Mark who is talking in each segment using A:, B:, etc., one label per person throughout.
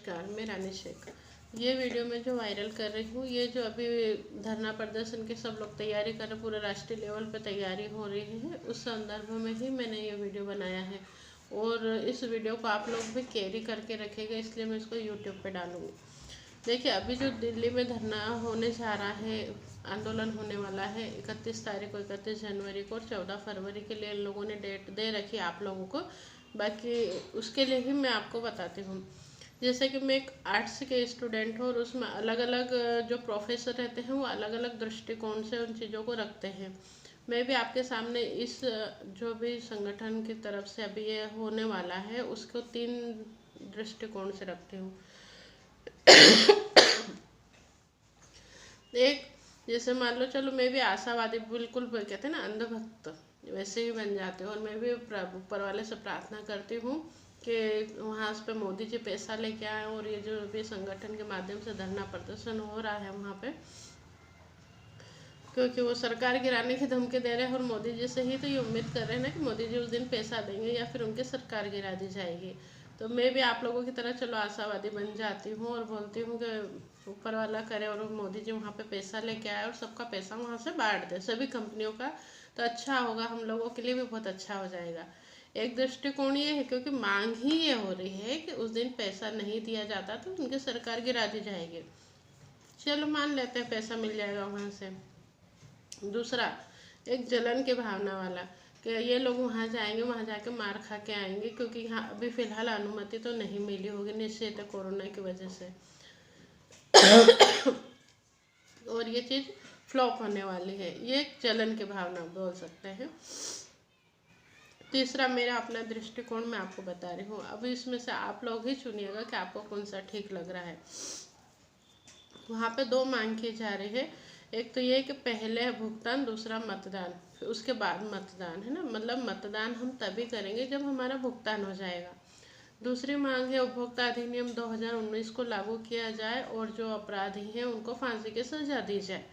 A: नमस्कार, मैं रानी शेख। ये वीडियो मैं जो वायरल कर रही हूँ, ये जो अभी धरना प्रदर्शन की सब लोग तैयारी कर रहे, पूरे राष्ट्रीय लेवल पे तैयारी हो रही है, उस संदर्भ में ही मैंने ये वीडियो बनाया है। और इस वीडियो को आप लोग भी कैरी करके रखेगा, इसलिए मैं इसको यूट्यूब पे डालूँगी। देखिए, अभी जो दिल्ली में धरना होने जा रहा है, आंदोलन होने वाला है 31 तारीख को, 31 जनवरी को, और 14 फरवरी के लिए इन लोगों ने डेट दे रखी है आप लोगों को। बाकी उसके लिए ही मैं आपको बताती हूँ। जैसे कि मैं एक आर्ट्स के स्टूडेंट हूँ और उसमें अलग अलग जो प्रोफेसर रहते हैं वो अलग अलग दृष्टिकोण से उन चीज़ों को रखते हैं। मैं भी आपके सामने इस जो भी संगठन की तरफ से अभी ये होने वाला है उसको 3 दृष्टिकोण से रखती हूँ। एक, जैसे मान लो, चलो मैं भी आशावादी, बिल्कुल कहते हैं ना अंधभक्त, वैसे ही बन जाते हो। और मैं भी ऊपर वाले से प्रार्थना करती हूँ कि वहाँ पे मोदी जी पैसा लेके आए, और ये जो भी संगठन के माध्यम से धरना प्रदर्शन हो रहा है वहाँ पे, क्योंकि वो सरकार गिराने की धमकी दे रहे हैं, और मोदी जी से ही तो ये उम्मीद कर रहे हैं ना कि मोदी जी उस दिन पैसा देंगे या फिर उनकी सरकार गिरा दी जाएगी। तो मैं भी आप लोगों की तरह चलो आशावादी बन जाती हूँ और बोलती हूँ कि ऊपर वाला करे और मोदी जी वहाँ पे पैसा लेके आए और सबका पैसा वहाँ से बांट दे, सभी कंपनियों का। तो अच्छा होगा, हम लोगों के लिए भी बहुत अच्छा हो जाएगा। एक दृष्टिकोण ये है, क्योंकि मांग ही ये हो रही है कि उस दिन पैसा नहीं दिया जाता तो उनकी सरकार गिरा दी जाएगी। चलो मान लेते हैं पैसा मिल जाएगा वहाँ से। दूसरा, एक जलन की भावना वाला, कि ये लोग वहाँ जाएंगे, वहाँ जाके मार खा के आएंगे, क्योंकि यहाँ अभी फ़िलहाल अनुमति तो नहीं मिली होगी निश्चित कोरोना की वजह से। और ये चीज़ फ्लॉप होने वाली है, ये एक जलन की भावना बोल सकते हैं। तीसरा, मेरा अपना दृष्टिकोण मैं आपको बता रही हूँ। अब इसमें से आप लोग ही चुनिएगा कि आपको कौन सा ठीक लग रहा है। वहाँ पे 2 मांग की जा रही है। एक तो ये कि पहले भुगतान, दूसरा मतदान, फिर उसके बाद मतदान, है ना। मतलब मतदान हम तभी करेंगे जब हमारा भुगतान हो जाएगा। दूसरी मांग है उपभोक्ता अधिनियम 2019 को लागू किया जाए और जो अपराधी हैं उनको फांसी की सजा दी जाए,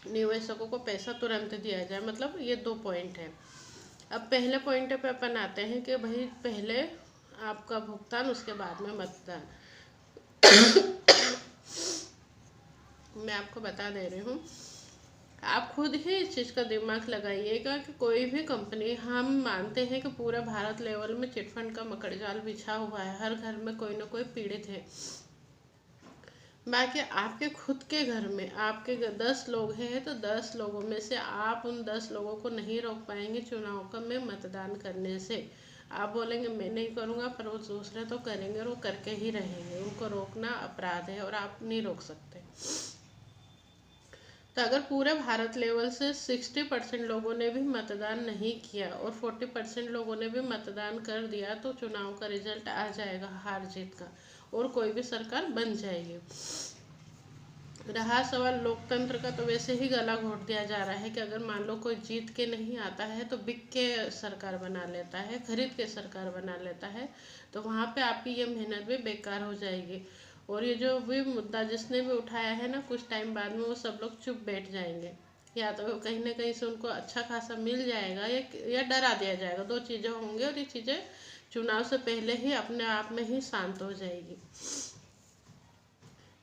A: निवेशकों को पैसा तुरंत दिया जाए। मतलब ये 2 पॉइंट है। अब पहले पॉइंट पे अपन आते हैं कि भाई पहले आपका भुगतान, उसके बाद में मतदान। मैं आपको बता दे रही हूँ, आप खुद ही इस चीज़ का दिमाग लगाइएगा कि कोई भी कंपनी, हम मानते हैं कि पूरे भारत लेवल में चिटफंड का मकड़जाल बिछा हुआ है, हर घर में कोई ना कोई पीड़ित है। बाकी आपके खुद के घर में आपके 10 लोग हैं तो 10 लोगों में से आप उन 10 लोगों को नहीं रोक पाएंगे चुनाव का में मतदान करने से। आप बोलेंगे मैं नहीं करूँगा, पर वो दूसरे तो करेंगे और वो करके ही रहेंगे। उनको रोकना अपराध है और आप नहीं रोक सकते। तो अगर पूरे भारत लेवल से 60% लोगों ने भी मतदान नहीं किया और 40% लोगों ने भी मतदान कर दिया, तो चुनाव का रिजल्ट आ जाएगा हार जीत का, और कोई भी सरकार बन जाएगी। रहा सवाल लोकतंत्र का, तो वैसे ही गला घोट दिया जा रहा है कि अगर मान लो कोई जीत के नहीं आता है तो बिक के सरकार बना लेता है, खरीद के सरकार बना लेता है, तो वहाँ पे आपकी ये मेहनत भी बेकार हो जाएगी। और ये जो भी मुद्दा जिसने भी उठाया है ना, कुछ टाइम बाद में वो सब लोग चुप बैठ जाएंगे, या तो कहीं ना कहीं से उनको अच्छा खासा मिल जाएगा या डरा दिया जाएगा। 2 चीज़ें होंगी, और ये चीज़ें चुनाव से पहले ही अपने आप में ही शांत हो जाएगी।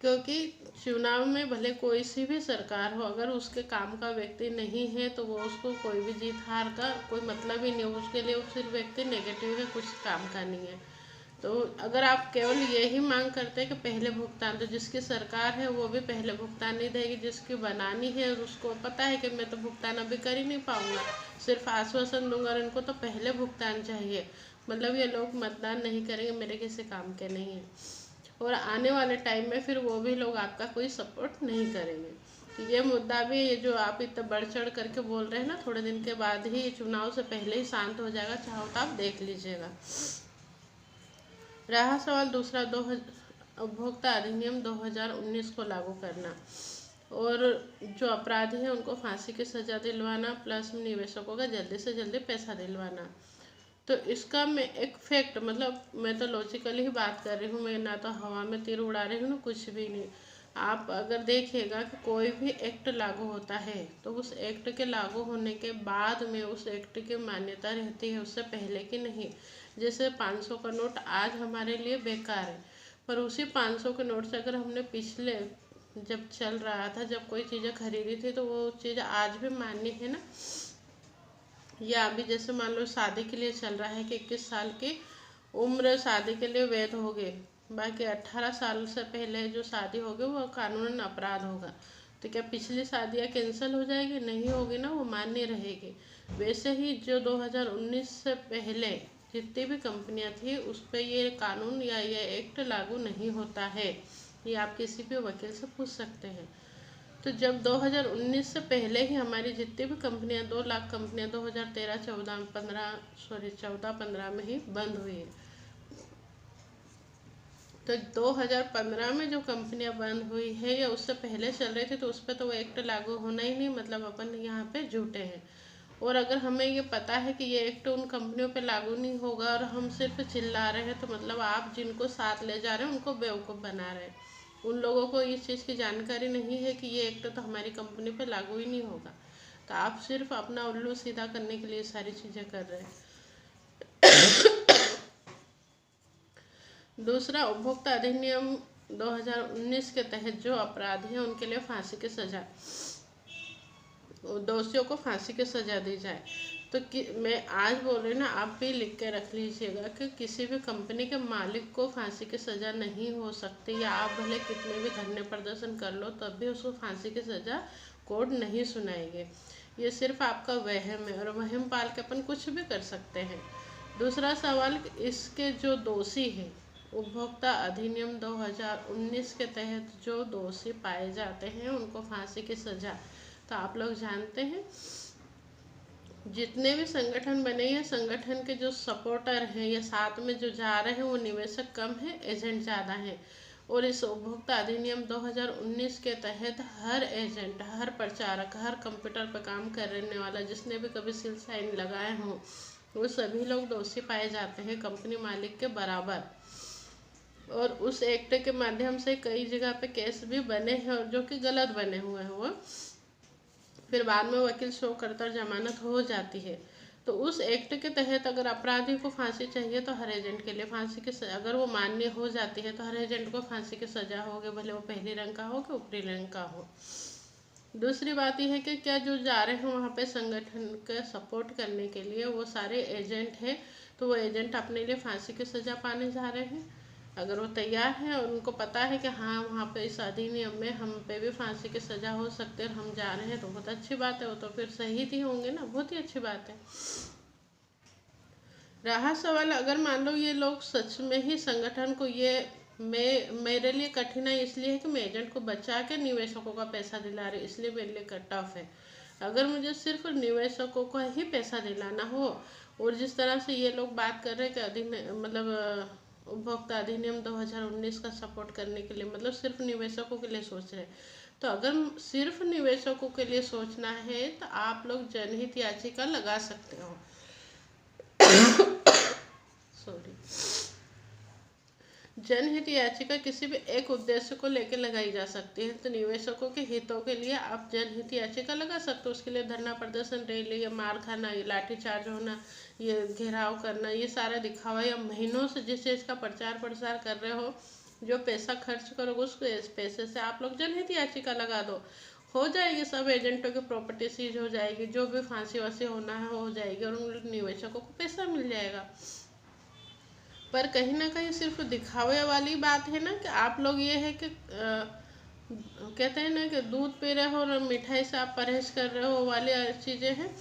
A: क्योंकि चुनाव में भले कोई सी भी सरकार हो, अगर उसके काम का व्यक्ति नहीं है तो वो उसको कोई भी जीत हार का कोई मतलब ही नहीं, उसके लिए वो सिर्फ व्यक्ति नेगेटिव है, कुछ काम का नहीं है। तो अगर आप केवल यही मांग करते हैं कि पहले भुगतान, तो जिसकी सरकार है वो भी पहले भुगतान नहीं देगी, जिसकी बनानी है उसको पता है कि मैं तो भुगतान अभी कर ही नहीं पाऊंगा, सिर्फ आश्वासन दूंगा और इनको तो पहले भुगतान चाहिए। मतलब ये लोग मतदान नहीं करेंगे, मेरे किसी काम के नहीं है, और आने वाले टाइम में फिर वो भी लोग आपका कोई सपोर्ट नहीं करेंगे। तो ये मुद्दा भी, ये जो आप इतना बढ़ चढ़ करके बोल रहे हैं ना, थोड़े दिन के बाद ही, चुनाव से पहले ही शांत हो जाएगा, चाहो तो आप देख लीजिएगा। रहा सवाल दूसरा, उपभोक्ता अधिनियम 2019 को लागू करना और जो अपराधी हैं उनको फांसी की सज़ा दिलवाना, प्लस निवेशकों का जल्दी से जल्दी पैसा दिलवाना। तो इसका मैं एक फैक्ट, मतलब मैं तो लॉजिकली ही बात कर रही हूँ, मैं ना तो हवा में तीर उड़ा रही हूँ ना कुछ भी नहीं। आप अगर देखिएगा कि कोई भी एक्ट लागू होता है तो उस एक्ट के लागू होने के बाद में उस एक्ट की मान्यता रहती है, उससे पहले की नहीं। जैसे 500 का नोट आज हमारे लिए बेकार है, पर उसी 500 के नोट से अगर हमने पिछले जब चल रहा था, जब कोई चीज़ें खरीदी थी, तो वो चीज़ आज भी मान्य है ना। या अभी जैसे मान लो शादी के लिए चल रहा है कि 21 साल की उम्र शादी के लिए वैध हो गई, बाकी 18 साल से पहले जो शादी होगी वो कानूनन अपराध होगा। तो क्या पिछली शादियाँ कैंसिल हो जाएगी? नहीं होगी ना, वो मान्य रहेगी। वैसे ही जो 2019 से पहले जितनी भी कंपनियां थी उस पर ये कानून या ये एक्ट लागू नहीं होता है। ये आप किसी भी वकील से पूछ सकते हैं। तो जब 2019 से पहले ही हमारी जितनी भी कंपनियां, 2 लाख कंपनियां 2013-14-15 में ही बंद हुई है। तो 2015 में जो कंपनियां बंद हुई है या उससे पहले चल रही थी, तो उस पर तो वो एक्ट लागू होना ही नहीं, मतलब अपन यहाँ पे झूठे हैं। और अगर हमें ये पता है कि ये एक्ट उन कंपनियों पे लागू नहीं होगा और हम सिर्फ चिल्ला रहे हैं, तो मतलब आप जिनको साथ ले जा रहे हैं उनको बेवकूफ़ बना रहे हैं। उन लोगों को इस चीज़ की जानकारी नहीं है कि ये एक्ट तो हमारी कंपनी पे लागू ही नहीं होगा। तो आप सिर्फ अपना उल्लू सीधा करने के लिए सारी चीज़ें कर रहे हैं। दूसरा, उपभोक्ता अधिनियम 2019 के तहत जो अपराधी हैं उनके लिए फांसी की सजा, दोषियों को फांसी की सजा दी जाए। तो मैं आज बोल रही ना, आप भी लिख के रख लीजिएगा कि किसी भी कंपनी के मालिक को फांसी की सजा नहीं हो सकती, या आप भले कितने भी धरने प्रदर्शन कर लो तब भी उसको फांसी की सजा कोर्ट नहीं सुनाएंगे। ये सिर्फ आपका वहम है, और वहम पाल के अपन कुछ भी कर सकते हैं। दूसरा सवाल, इसके जो दोषी है, उपभोक्ता अधिनियम 2019 के तहत जो दोषी पाए जाते हैं उनको फांसी की सजा। तो आप लोग जानते हैं जितने भी संगठन बने हैं, संगठन के जो सपोर्टर हैं या साथ में जो जा रहे हैं वो निवेशक कम है, एजेंट ज़्यादा हैं। और इस उपभोक्ता अधिनियम 2019 के तहत हर एजेंट, हर प्रचारक, हर कंप्यूटर पर काम करने वाला जिसने भी कभी सील साइन लगाए हों, वो सभी लोग दोषी पाए जाते हैं कंपनी मालिक के बराबर। और उस एक्ट के माध्यम से कई जगह पे केस भी बने हैं और जो कि गलत बने हुए हैं, वो फिर बाद में वकील शो करता जमानत हो जाती है। तो उस एक्ट के तहत अगर अपराधी को फांसी चाहिए तो हर एजेंट के लिए फांसी की अगर वो मान्य हो जाती है तो हर एजेंट को फांसी की सजा होगी, भले वो पहली रंग का हो कि ऊपरी रंग का हो। दूसरी बात यह है कि क्या जो जा रहे हैं वहाँ पे संगठन का सपोर्ट करने के लिए वो सारे एजेंट हैं, तो वो एजेंट अपने लिए फांसी की सजा पाने जा रहे हैं? अगर वो तैयार हैं और उनको पता है कि हाँ वहाँ पे इस अधिनियम में हम पे भी फांसी की सजा हो सकती है और हम जा रहे हैं, तो बहुत अच्छी बात है, वो तो फिर शहीद ही होंगे ना, बहुत ही अच्छी बात है। रहा सवाल, अगर मान लो ये लोग सच में ही संगठन को, ये मेरे लिए कठिनाई इसलिए है कि मैं एजेंट को बचा के निवेशकों का पैसा दिला रही, इसलिए मेरे लिए टफ है। अगर मुझे सिर्फ निवेशकों को ही पैसा दिलाना हो, और जिस तरह से ये लोग बात कर रहे हैं कि मतलब उपभोक्ता अधिनियम 2019 का सपोर्ट करने के लिए, मतलब सिर्फ निवेशकों के लिए सोच रहे, तो अगर सिर्फ निवेशकों के लिए सोचना है तो आप लोग जनहित याचिका लगा सकते हो। सॉरी, जनहित याचिका किसी भी एक उद्देश्य को लेकर लगाई जा सकती है। तो निवेशकों के हितों के लिए आप जनहित याचिका लगा सकते हो। उसके लिए धरना प्रदर्शन, रैली, या मार खाना, ये लाठीचार्ज होना, ये घेराव करना, ये सारा दिखावा, या महीनों से जिस चीज़ का प्रचार प्रसार कर रहे हो, जो पैसा खर्च करोगे उस पैसे से आप लोग जनहित याचिका लगा दो, हो जाएगी। सब एजेंटों की प्रॉपर्टी सीज हो जाएगी, जो भी फांसी वांसी होना है हो जाएगी, और उन निवेशकों को पैसा मिल जाएगा। पर कहीं ना कहीं सिर्फ दिखावे वाली बात है ना, कि आप लोग ये है कि कहते हैं ना कि दूध पी रहे हो और मिठाई से आप परहेज कर रहे हो, वाली चीज़ें हैं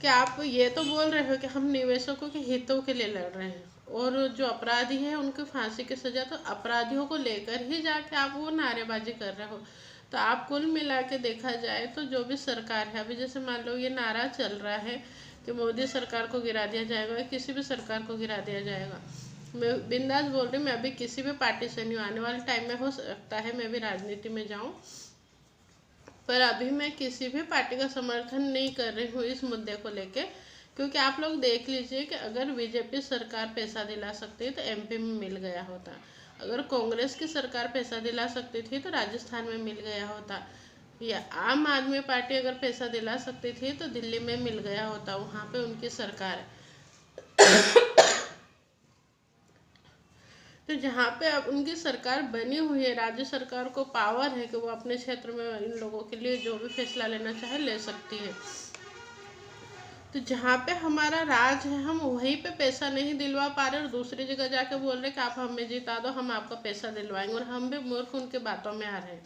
A: कि आप ये तो बोल रहे हो कि हम निवेशकों के हितों के लिए लड़ रहे हैं, और जो अपराधी है उनकी फांसी की सजा, तो अपराधियों को लेकर ही जाके आप वो नारेबाजी कर रहे हो। तो आप कुल मिला के देखा जाए तो जो भी सरकार है, अभी जैसे मान लो ये नारा चल रहा है कि मोदी सरकार को गिरा दिया जाएगा, किसी भी सरकार को गिरा दिया जाएगा, मैं बिंदास बोल रही हूँ, मैं अभी किसी भी पार्टी से नहीं, आने वाले टाइम में हो सकता है मैं भी राजनीति में जाऊँ, पर अभी मैं किसी भी पार्टी का समर्थन नहीं कर रही हूँ इस मुद्दे को लेके। क्योंकि आप लोग देख लीजिए कि अगर बीजेपी सरकार पैसा दिला सकती है तो एमपी में मिल गया होता, अगर कांग्रेस की सरकार पैसा दिला सकती थी तो राजस्थान में मिल गया होता, या आम आदमी पार्टी अगर पैसा दिला सकती थी तो दिल्ली में मिल गया होता, वहाँ पे उनकी सरकार है। तो जहाँ पे अब उनकी सरकार बनी हुई है, राज्य सरकार को पावर है कि वो अपने क्षेत्र में इन लोगों के लिए जो भी फैसला लेना चाहे ले सकती है। तो जहाँ पे हमारा राज है हम वहीं पे पैसा नहीं दिलवा पा रहे और दूसरी जगह जाके बोल रहे कि आप हमें जिता दो, हम आपका पैसा दिलवाएंगे, और हम भी मूर्ख उनके बातों में आ रहे हैं।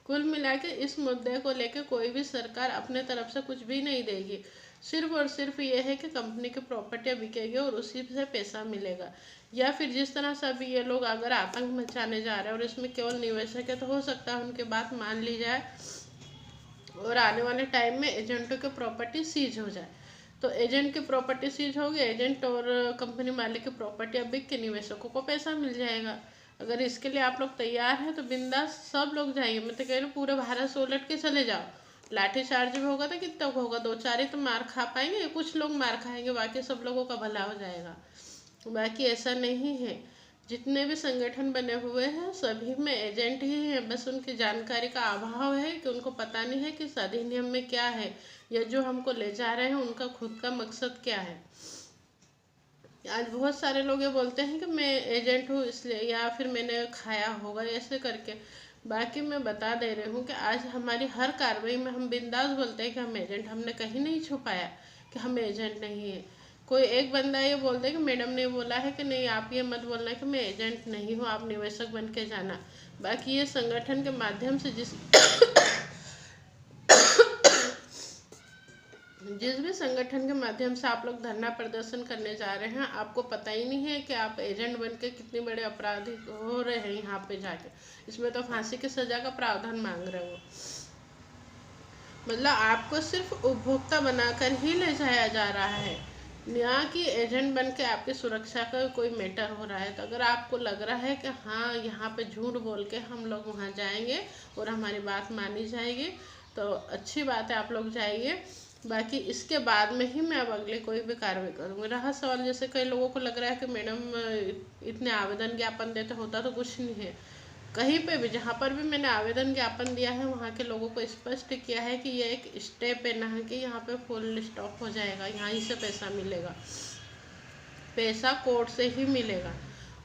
A: कुल मिला के इस मुद्दे को लेकर कोई भी सरकार अपने तरफ से कुछ भी नहीं देगी। सिर्फ और सिर्फ ये है कि कंपनी की प्रॉपर्टियाँ बिकेगी और उसी से पैसा मिलेगा। या फिर जिस तरह से अभी ये लोग अगर आतंक मचाने जा रहे हैं और इसमें केवल निवेशक है, तो हो सकता है उनकी बात मान ली जाए और आने वाले टाइम में एजेंटों की प्रॉपर्टी सीज हो जाए। तो एजेंट की प्रॉपर्टी सीज होगी, एजेंट और कंपनी मालिक की प्रॉपर्टी अब बिक के निवेशकों को पैसा मिल जाएगा। अगर इसके लिए आप लोग तैयार हैं तो बिंदास सब लोग जाइए। मैं तो कह रही हूँ पूरे भारत से उलट के चले जाओ। लाठी चार्ज भी होगा तो कितना होगा, 2-4 ही तो मार खा पाएंगे, कुछ लोग मार खाएंगे, बाकी सब लोगों का भला हो जाएगा। बाकी ऐसा नहीं है। जितने भी संगठन बने हुए हैं सभी में एजेंट ही हैं, बस उनकी जानकारी का अभाव है कि उनको पता नहीं है कि इस अधिनियम में क्या है या जो हमको ले जा रहे हैं उनका खुद का मकसद क्या है। आज बहुत सारे लोग ये बोलते हैं कि मैं एजेंट हूँ इसलिए, या फिर मैंने खाया होगा ऐसे करके। बाकी मैं बता दे रही हूँ कि आज हमारी हर कार्रवाई में हम बिंदास बोलते हैं कि हम एजेंट, हमने कहीं नहीं छुपाया कि हम एजेंट नहीं है। कोई एक बंदा ये बोल दे कि मैडम ने बोला है कि नहीं आप ये मत बोलना कि मैं एजेंट नहीं हूँ, आप निवेशक बन के जाना। बाकी ये संगठन के माध्यम से जिस भी संगठन के माध्यम से आप लोग धरना प्रदर्शन करने जा रहे हैं, आपको पता ही नहीं है कि आप एजेंट बन के कितने बड़े अपराधी हो रहे हैं यहाँ पे जाके। इसमें तो फांसी की सजा का प्रावधान मांग रहे हो। मतलब आपको सिर्फ उपभोक्ता बनाकर ही ले जाया जा रहा है, ना कि एजेंट बन के आपकी सुरक्षा का कोई मैटर हो रहा है। तो अगर आपको लग रहा है कि हाँ यहाँ पे झूठ बोल के हम लोग वहाँ जाएंगे और हमारी बात मानी जाएगी, तो अच्छी बात है, आप लोग जाइए। बाकी इसके बाद में ही मैं अब अगले कोई भी कार्रवाई करूँगी। रहा सवाल, जैसे कई लोगों को लग रहा है कि मैडम इतने आवेदन ज्ञापन देते होता तो कुछ नहीं है। कहीं पे भी जहाँ पर भी मैंने आवेदन ज्ञापन दिया है वहाँ के लोगों को स्पष्ट किया है कि ये एक स्टेप है, ना कि यहाँ पे फुल स्टॉप हो जाएगा, यहाँ ही से पैसा मिलेगा। पैसा कोर्ट से ही मिलेगा।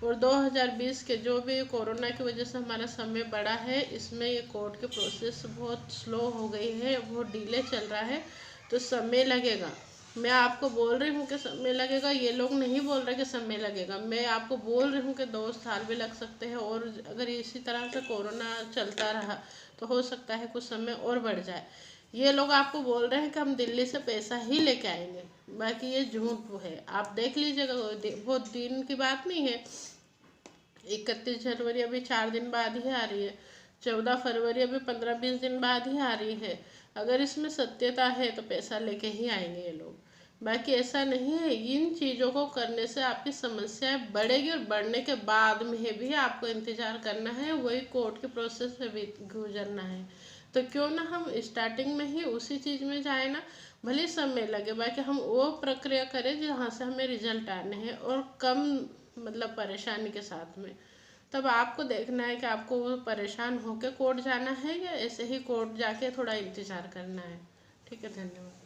A: और 2020 के जो भी कोरोना की वजह से हमारा समय बढ़ा है, इसमें ये कोर्ट के प्रोसेस बहुत स्लो हो गई है, बहुत डिले चल रहा है, तो समय लगेगा। मैं आपको बोल रही हूँ कि समय लगेगा, ये लोग नहीं बोल रहे कि समय लगेगा। मैं आपको बोल रही हूँ कि 2 साल भी लग सकते हैं, और अगर इसी तरह से कोरोना चलता रहा तो हो सकता है कुछ समय और बढ़ जाए। ये लोग आपको बोल रहे हैं कि हम दिल्ली से पैसा ही लेके आएंगे, बाकी ये झूठ है। आप देख लीजिएगा, बहुत दिन की बात नहीं है। 31 जनवरी अभी 4 दिन बाद ही आ रही है, 14 फरवरी अभी 15-20 दिन बाद ही आ रही है। अगर इसमें सत्यता है तो पैसा लेके ही आएंगे ये लोग। बाकी ऐसा नहीं है। इन चीज़ों को करने से आपकी समस्याएं बढ़ेगी, और बढ़ने के बाद में भी आपको इंतजार करना है, वही कोर्ट के प्रोसेस से भी गुजरना है। तो क्यों ना हम स्टार्टिंग में ही उसी चीज़ में जाए ना, भले समय लगे, बाकी हम वो प्रक्रिया करें जहाँ से हमें रिजल्ट आने हैं और कम मतलब परेशानी के साथ में। तब आपको देखना है कि आपको परेशान होकर कोर्ट जाना है या ऐसे ही कोर्ट जाके थोड़ा इंतज़ार करना है। ठीक है, धन्यवाद।